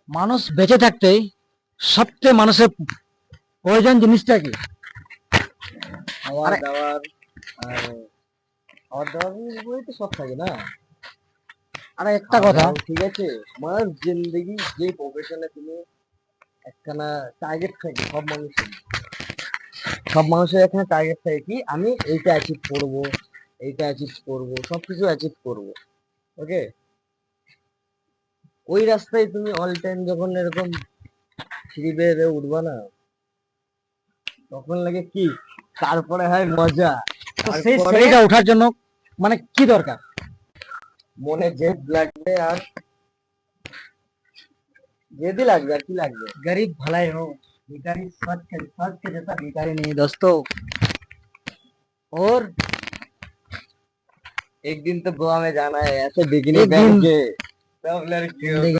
মানুষ বেঁচে থাকতে সবচেয়ে মানুষের প্রয়োজন জিনিসটা কি? খাবার আরে দাবার। আর খাবার দাবারের উপরেই তো সব থাকে না। আরে একটা খাওয়া কথা, দাওয়া ঠিক আছে। আমার জিন্দগি যে প্রফেশনে তুমি একখানা টার্গেট থাকে সব মানুষের। সব মানুষের এখানে টার্গেট থাকে কি আমি এইটা অ্যাচিভ করব, এইটা অ্যাচিভ করব, সবকিছু অ্যাচিভ করব। ওকে, ওই রাস্তায় তুমি অল টাইম যখন এরকম সিঁড়ি বেয়ে বেয়ে উঠবা না, তখন লাগে কি, তারপরে হয় মজা। তো সেই তারপরে সিঁড়িটা ওঠার জন্য মানে কি দরকার? মনে জেদ লাগবে, আর জেদি লাগবে, আর কি লাগবে। गरीब भलाई हो, भिखारी सच के जैसा भिखारी नहीं दोस्तों। और एक दिन तो गोवा में जाना है ऐसे बिकनी एक पहन दिन के सब लड़कियों जिंदगी